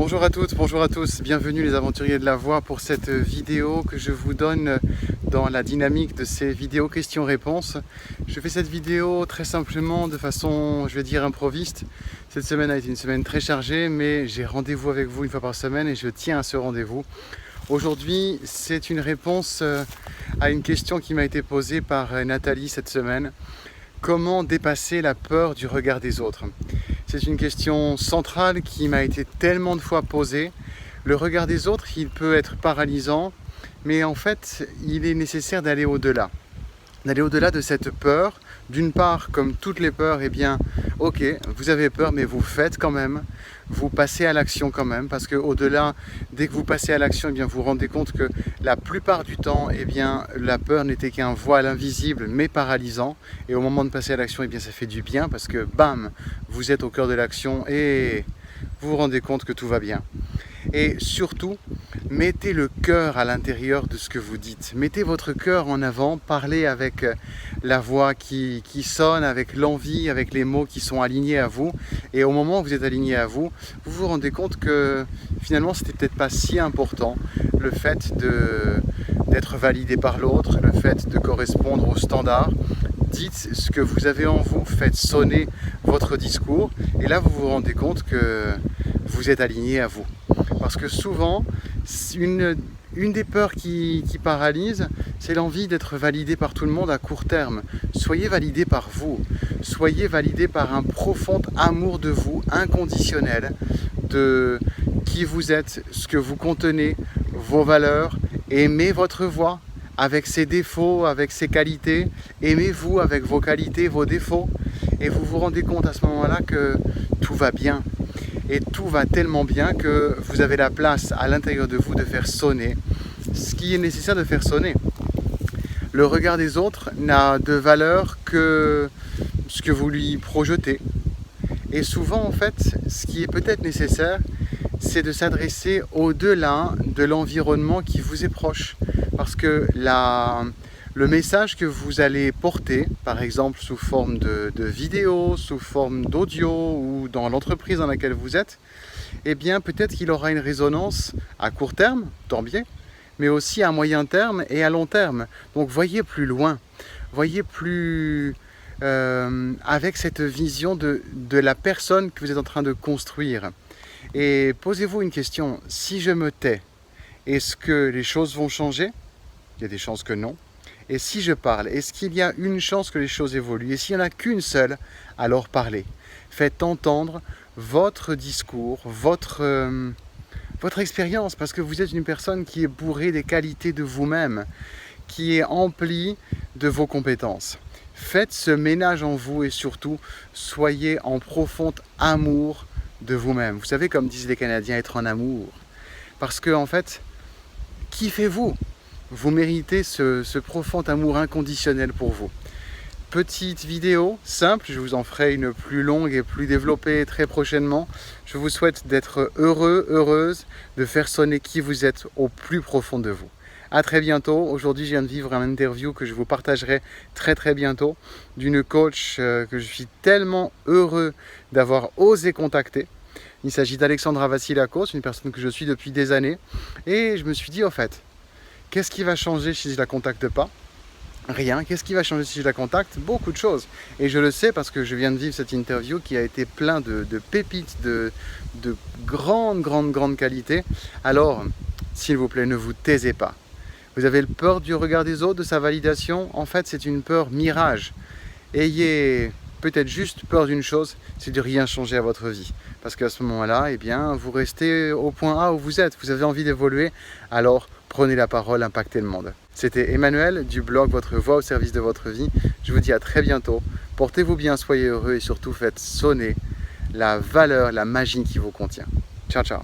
Bonjour à toutes, bonjour à tous, bienvenue les aventuriers de la voix pour cette vidéo que je vous donne dans la dynamique de ces vidéos questions-réponses. Je fais cette vidéo très simplement de façon, je vais dire, improviste. Cette semaine a été une semaine très chargée, mais j'ai rendez-vous avec vous une fois par semaine et je tiens à ce rendez-vous. Aujourd'hui, c'est une réponse à une question qui m'a été posée par Nathalie cette semaine. Comment dépasser la peur du regard des autres ? C'est une question centrale qui m'a été tellement de fois posée. Le regard des autres, il peut être paralysant, mais en fait, il est nécessaire d'aller au-delà. D'aller au-delà de cette peur. D'une part, comme toutes les peurs, eh bien, ok, vous avez peur, mais vous faites quand même. Vous passez à l'action quand même, parce qu'au-delà, dès que vous passez à l'action, eh bien, vous vous rendez compte que la plupart du temps, eh bien, la peur n'était qu'un voile invisible, mais paralysant. Et au moment de passer à l'action, eh bien, ça fait du bien, parce que bam, vous êtes au cœur de l'action et vous vous rendez compte que tout va bien. Et surtout, mettez le cœur à l'intérieur de ce que vous dites. Mettez votre cœur en avant, parlez avec la voix qui sonne, avec l'envie, avec les mots qui sont alignés à vous. Et au moment où vous êtes aligné à vous, vous vous rendez compte que finalement, c'était peut-être pas si important le fait d'être validé par l'autre, le fait de correspondre aux standards. Dites ce que vous avez en vous, faites sonner votre discours. Et là, vous vous rendez compte que vous êtes aligné à vous. Parce que souvent, une des peurs qui paralyse, c'est l'envie d'être validé par tout le monde à court terme. Soyez validé par vous. Soyez validé par un profond amour de vous, inconditionnel, de qui vous êtes, ce que vous contenez, vos valeurs. Aimez votre voix avec ses défauts, avec ses qualités. Aimez-vous avec vos qualités, vos défauts. Et vous vous rendez compte à ce moment-là que tout va bien. Et tout va tellement bien que vous avez la place à l'intérieur de vous de faire sonner ce qui est nécessaire de faire sonner. Le regard des autres n'a de valeur que ce que vous lui projetez. Et souvent, en fait, ce qui est peut-être nécessaire, c'est de s'adresser au-delà de l'environnement qui vous est proche. Parce que le message que vous allez porter, par exemple sous forme de vidéo, sous forme d'audio ou dans l'entreprise dans laquelle vous êtes, eh bien peut-être qu'il aura une résonance à court terme, tant bien, mais aussi à moyen terme et à long terme. Donc voyez plus loin, voyez plus avec cette vision de la personne que vous êtes en train de construire. Et posez-vous une question, si je me tais, est-ce que les choses vont changer ? Il y a des chances que non. Et si je parle, est-ce qu'il y a une chance que les choses évoluent? Et s'il n'y en a qu'une seule, alors parlez. Faites entendre votre discours, votre expérience, parce que vous êtes une personne qui est bourrée des qualités de vous-même, qui est emplie de vos compétences. Faites ce ménage en vous et surtout, soyez en profond amour de vous-même. Vous savez, comme disent les Canadiens, être en amour. Parce que, en fait, kiffez-vous. Vous méritez ce profond amour inconditionnel pour vous. Petite vidéo simple, je vous en ferai une plus longue et plus développée très prochainement. Je vous souhaite d'être heureux, heureuse, de faire sonner qui vous êtes au plus profond de vous. À très bientôt. Aujourd'hui, je viens de vivre une interview que je vous partagerai très bientôt d'une coach que je suis tellement heureux d'avoir osé contacter. Il s'agit d'Alexandra Vassilakos, une personne que je suis depuis des années. Et je me suis dit, en fait, qu'est-ce qui va changer si je ne la contacte pas? Rien. Qu'est-ce qui va changer si je la contacte? Beaucoup de choses. Et je le sais parce que je viens de vivre cette interview qui a été plein de pépites, de grande qualité. Alors, s'il vous plaît, ne vous taisez pas. Vous avez peur du regard des autres, de sa validation? En fait, c'est une peur mirage. Ayez peut-être juste peur d'une chose, c'est de rien changer à votre vie. Parce qu'à ce moment-là, eh bien, vous restez au point A où vous êtes. Vous avez envie d'évoluer, alors prenez la parole, impactez le monde. C'était Emmanuel du blog Votre Voix au service de votre vie. Je vous dis à très bientôt. Portez-vous bien, soyez heureux et surtout faites sonner la valeur, la magie qui vous contient. Ciao, ciao.